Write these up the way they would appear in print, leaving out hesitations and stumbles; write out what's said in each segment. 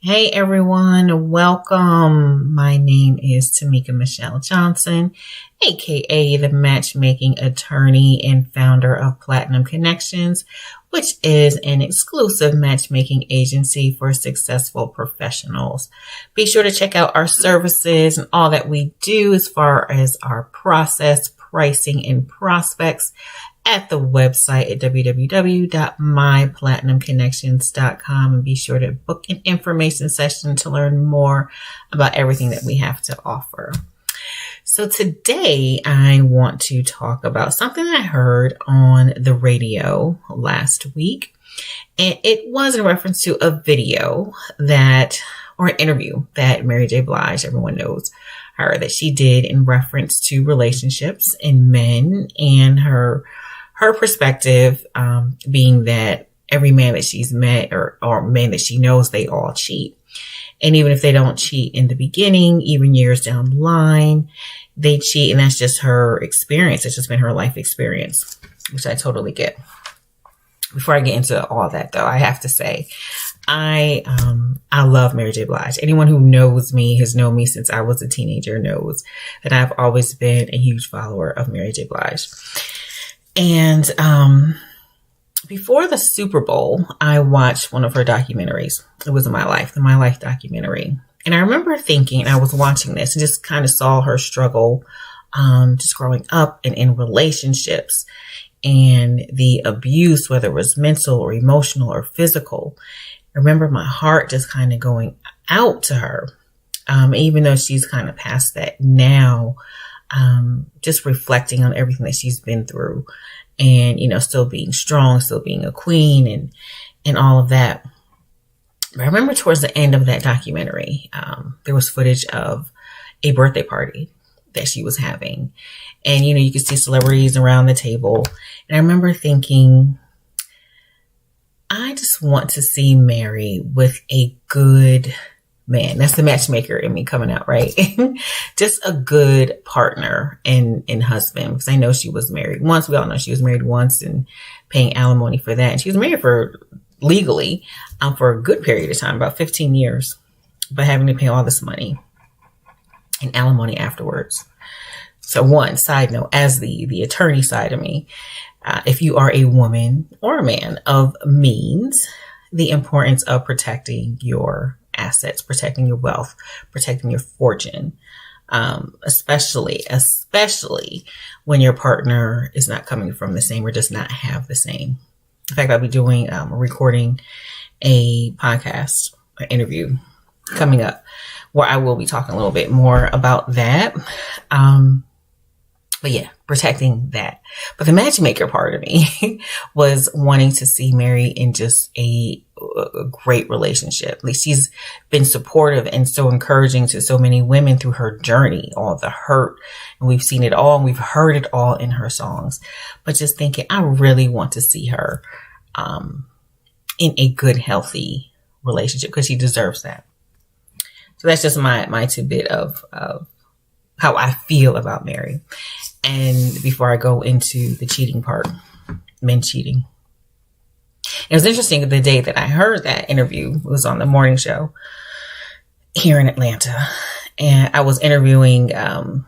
Hey everyone, welcome. My name is Tamika Michelle Johnson, aka the matchmaking attorney and founder of Platinum Connections, which is an exclusive matchmaking agency for successful professionals. Be sure to check out our services and all that we do as far as our process, pricing, and prospects at the website at www.myplatinumconnections.com, and be sure to book an information session to learn more about everything that we have to offer. So today I want to talk about something I heard on the radio last week, and it was in reference to a video or an interview that Mary J Blige, everyone knows her, that she did in reference to relationships and men, and her perspective being that every man that she's met or men that she knows, they all cheat. And even if they don't cheat in the beginning, even years down the line, they cheat. And that's just her experience. It's just been her life experience, which I totally get. Before I get into all that, though, I have to say, I love Mary J Blige. Anyone who knows me, has known me since I was a teenager, knows that I've always been a huge follower of Mary J Blige. And before the Super Bowl, I watched one of her documentaries. It was the My Life documentary. And I remember thinking, I was watching this and just kind of saw her struggle just growing up and in relationships and the abuse, whether it was mental or emotional or physical. I remember my heart just kind of going out to her, even though she's kind of past that now. Just reflecting on everything that she's been through and, still being strong, still being a queen and all of that. But I remember towards the end of that documentary, there was footage of a birthday party that she was having. And, you could see celebrities around the table. And I remember thinking, I just want to see Mary with a good man. That's the matchmaker in me coming out, right? Just a good partner and husband, because I know she was married once. We all know she was married once and paying alimony for that. And she was married legally for a good period of time, about 15 years, but having to pay all this money and alimony afterwards. So one side note, as the attorney side of me, if you are a woman or a man of means, the importance of protecting your assets, protecting your wealth, protecting your fortune, especially when your partner is not coming from the same or does not have the same. In fact, I'll be recording a podcast, an interview coming up where I will be talking a little bit more about that. But yeah, protecting that. But the matchmaker part of me was wanting to see Mary in just a great relationship. At least she's been supportive and so encouraging to so many women through her journey, all the hurt. And we've seen it all and we've heard it all in her songs. But just thinking, I really want to see her in a good, healthy relationship because she deserves that. So that's just my tidbit of how I feel about Mary. And before I go into the cheating part, men cheating. It was interesting, the day that I heard that interview was on the morning show here in Atlanta. And I was interviewing a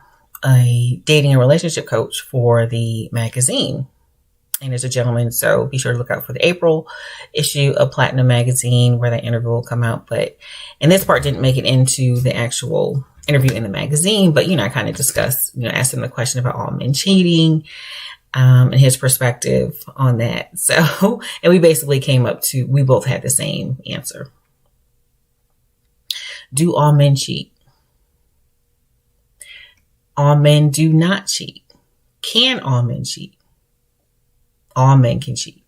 dating and relationship coach for the magazine. And there's a gentleman, so be sure to look out for the April issue of Platinum Magazine where that interview will come out. And this part didn't make it into the actual interview in the magazine, but, I kind of discussed, asked him the question about all men cheating, and his perspective on that. So, and we basically we both had the same answer. Do all men cheat? All men do not cheat. Can all men cheat? All men can cheat.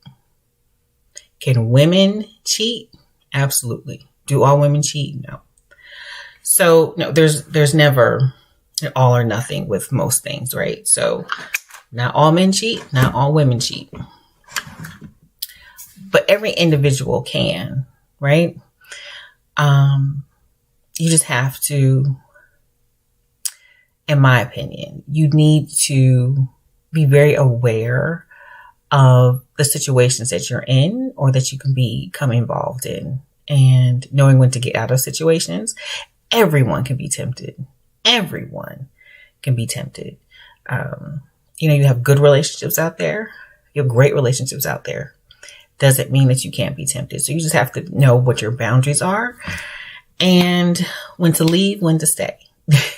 Can women cheat? Absolutely. Do all women cheat? No. So no, there's never an all or nothing with most things, right? So not all men cheat, not all women cheat. But every individual can, right? You just have to, in my opinion, you need to be very aware of the situations that you're in or that you can become involved in and knowing when to get out of situations, everyone can be tempted. Everyone can be tempted. You have good relationships out there. You have great relationships out there. Doesn't mean that you can't be tempted. So you just have to know what your boundaries are and when to leave, when to stay.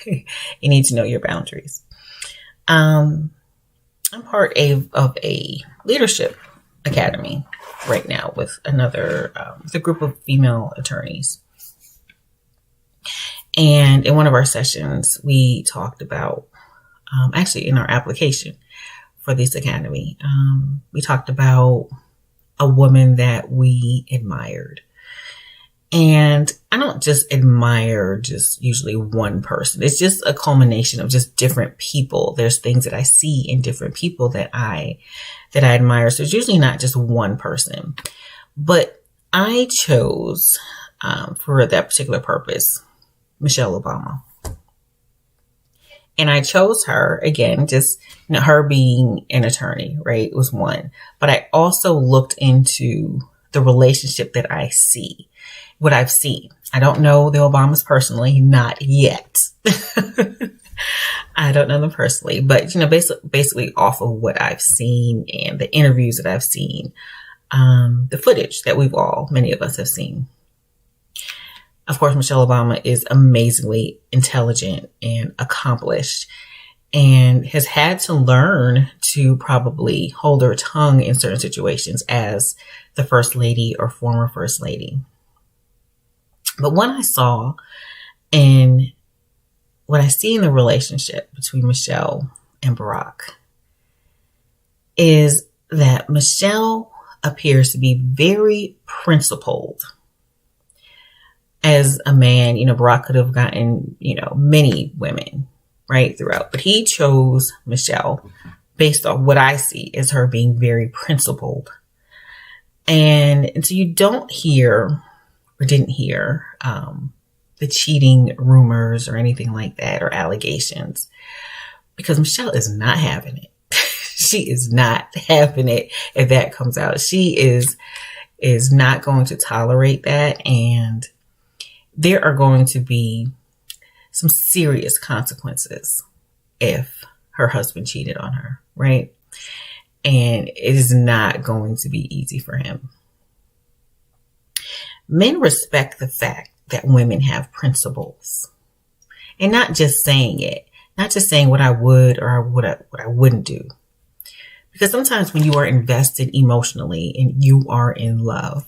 You need to know your boundaries. I'm part of a leadership academy right now with with a group of female attorneys. And in one of our sessions, we talked about, actually in our application for this academy, we talked about a woman that we admired. And I don't just admire just usually one person. It's just a culmination of just different people. There's things that I see in different people that I admire. So it's usually not just one person. But I chose, for that particular purpose, Michelle Obama. And I chose her, again, just her being an attorney, right? It was one. But I also looked into the relationship that I see, what I've seen. I don't know the Obamas personally, not yet. I don't know them personally, but, basically off of what I've seen and the interviews that I've seen, the footage that many of us have seen. Of course, Michelle Obama is amazingly intelligent and accomplished and has had to learn to probably hold her tongue in certain situations as the first lady or former first lady. But what I see in the relationship between Michelle and Barack is that Michelle appears to be very principled. As a man, Barack could have gotten, many women, right, throughout. But he chose Michelle based on what I see as her being very principled. And so you don't hear or didn't hear the cheating rumors or anything like that or allegations because Michelle is not having it. She is not having it if that comes out. She is not going to tolerate that, and there are going to be some serious consequences if her husband cheated on her, right? And it is not going to be easy for him. Men respect the fact that women have principles, and not just saying it, not just saying what I would or what I wouldn't do. Because sometimes when you are invested emotionally and you are in love,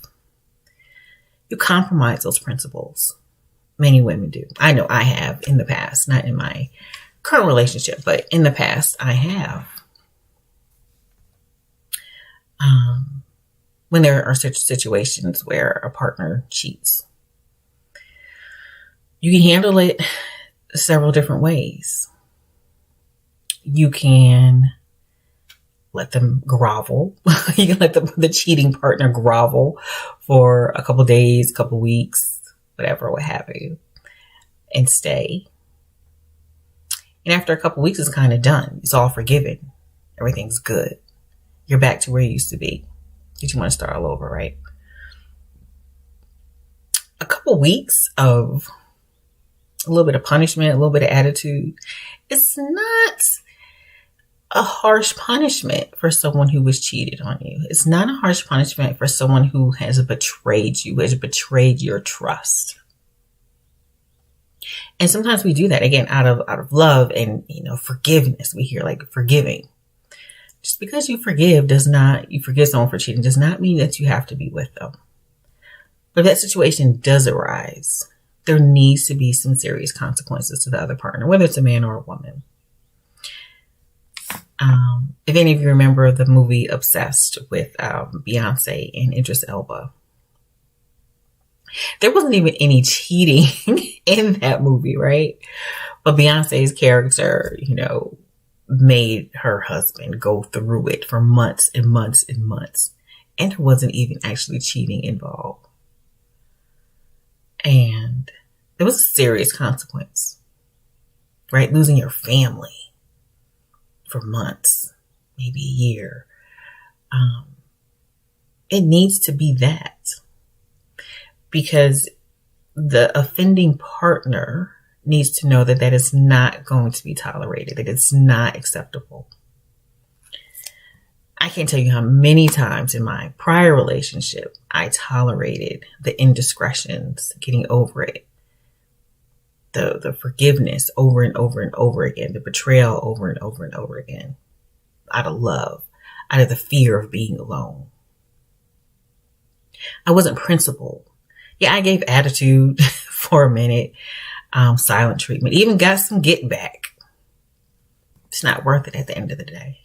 you compromise those principles. Many women do. I know I have in the past, not in my current relationship, but in the past I have. When there are such situations where a partner cheats, you can handle it several different ways. You can let them grovel. You can let the cheating partner grovel for a couple days, couple weeks, whatever, what have you, and stay. And after a couple weeks, it's kind of done. It's all forgiven. Everything's good. You're back to where you used to be. Did you want to start all over, right? A couple weeks of a little bit of punishment, a little bit of attitude. It's not a harsh punishment for someone who was cheated on you. It's not a harsh punishment for someone who has betrayed you, has betrayed your trust. And sometimes we do that again out of love and forgiveness. We hear like forgiving. Just because you forgive someone for cheating does not mean that you have to be with them. But if that situation does arise, there needs to be some serious consequences to the other partner, whether it's a man or a woman. If any of you remember the movie Obsessed with Beyonce and Idris Elba, there wasn't even any cheating in that movie, right? But Beyonce's character, made her husband go through it for months and months and months. And there wasn't even actually cheating involved. And there was a serious consequence, right? Losing your family for months, maybe a year. It needs to be that. because the offending partner needs to know that that is not going to be tolerated, that it's not acceptable. I can't tell you how many times in my prior relationship I tolerated the indiscretions, getting over it, the forgiveness over and over and over again, the betrayal over and over and over again, out of love, out of the fear of being alone. I wasn't principled. Yeah, I gave attitude for a minute, silent treatment, even got some get back. It's not worth it at the end of the day.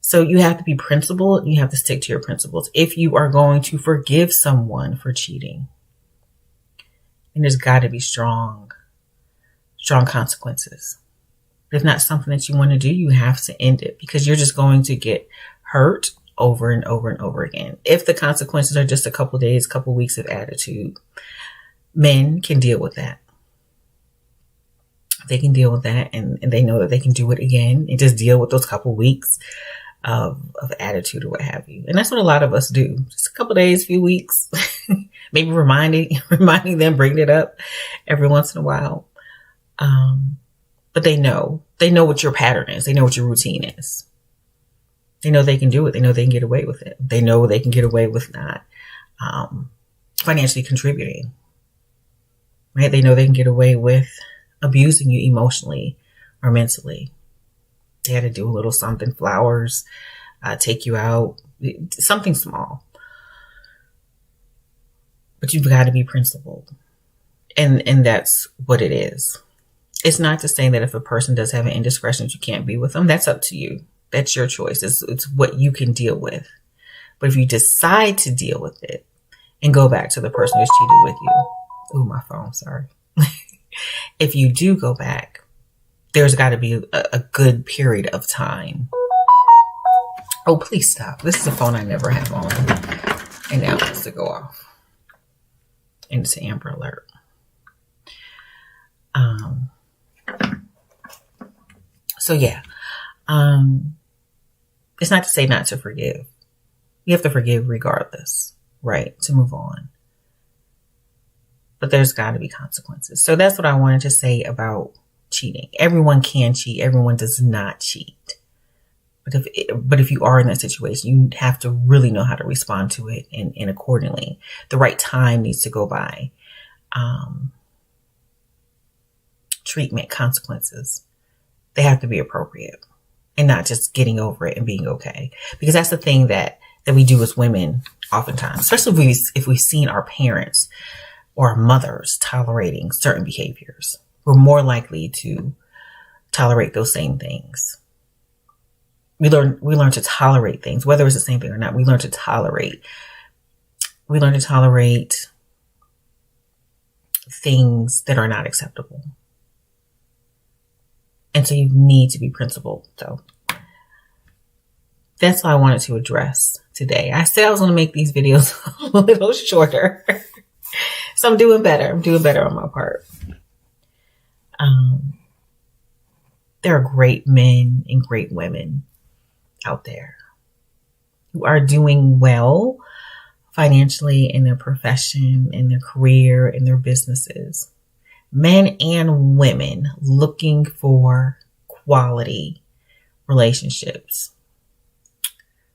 So you have to be principled. You have to stick to your principles if you are going to forgive someone for cheating. And there's got to be strong consequences. If not something that you want to do, you have to end it, because you're just going to get hurt over and over and over again. If the consequences are just a couple days, couple weeks of attitude, men can deal with that. They can deal with that, and they know that they can do it again and just deal with those couple weeks of attitude or what have you. And that's what a lot of us do. Just a couple days, few weeks, maybe reminding them, bringing it up every once in a while. But they know what your pattern is. They know what your routine is. They know they can do it. They know they can get away with it. They know they can get away with not financially contributing, right? They know they can get away with abusing you emotionally or mentally. They had to do a little something, flowers, take you out, something small. But you've got to be principled. And that's what it is. It's not to say that if a person does have an indiscretion, you can't be with them. That's up to you. That's your choice. It's what you can deal with. But if you decide to deal with it and go back to the person who's cheated with you. Oh, my phone, sorry. If you do go back, there's got to be a good period of time. Oh, please stop. This is a phone I never have on. And now it wants to go off. And it's an Amber Alert. So yeah. It's not to say not to forgive. You have to forgive regardless, right? To move on. But there's got to be consequences. So that's what I wanted to say about cheating. Everyone can cheat. Everyone does not cheat. But if you are in that situation, you have to really know how to respond to it and accordingly. The right time needs to go by. Treatment, consequences, they have to be appropriate and not just getting over it and being okay. Because that's the thing that we do as women oftentimes, especially if we've seen our parents or our mothers tolerating certain behaviors. We're more likely to tolerate those same things. We learn to tolerate things, whether it's the same thing or not. We learn to tolerate things that are not acceptable. And so you need to be principled. So that's what I wanted to address today. I said I was going to make these videos a little shorter. So I'm doing better. I'm doing better on my part. There are great men and great women out there who are doing well financially in their profession, in their career, in their businesses. Men and women looking for quality relationships,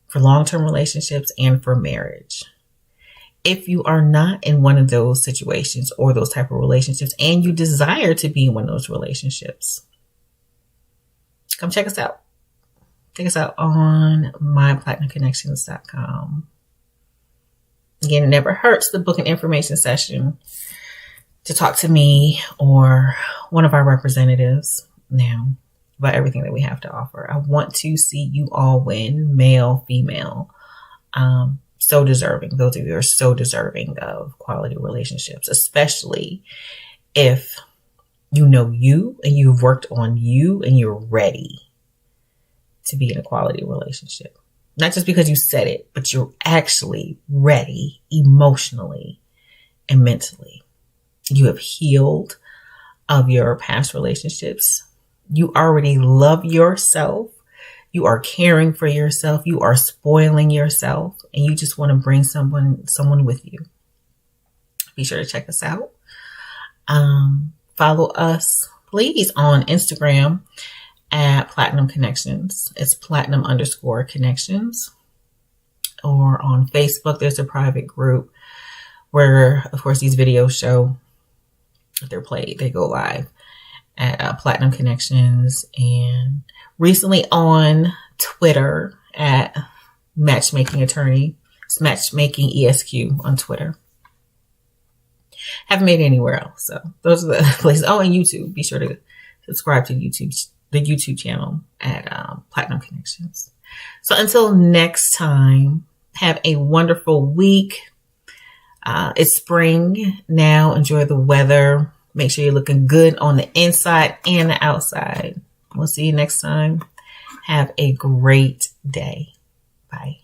for long-term relationships and for marriage. If you are not in one of those situations or those type of relationships and you desire to be in one of those relationships, come check us out. Check us out on myplatinumconnections.com. Again, it never hurts to book an information session to talk to me or one of our representatives now about everything that we have to offer. I want to see you all win, male, female. So deserving. Those of you are so deserving of quality relationships, especially if you know you and you've worked on you and you're ready to be in a quality relationship. Not just because you said it, but you're actually ready emotionally and mentally. You have healed of your past relationships. You already love yourself. You are caring for yourself. You are spoiling yourself. And you just want to bring someone with you. Be sure to check us out. Follow us, please, on Instagram at Platinum Connections. It's platinum_connections. Or on Facebook, there's a private group where, of course, these videos show if they're played, they go live at Platinum Connections. And recently on Twitter at Matchmaking Attorney. It's Matchmaking ESQ on Twitter. Haven't made it anywhere else. So those are the places. Oh, and YouTube. Be sure to subscribe to the YouTube channel at Platinum Connections. So until next time, have a wonderful week. It's spring now. Enjoy the weather. Make sure you're looking good on the inside and the outside. We'll see you next time. Have a great day. Bye.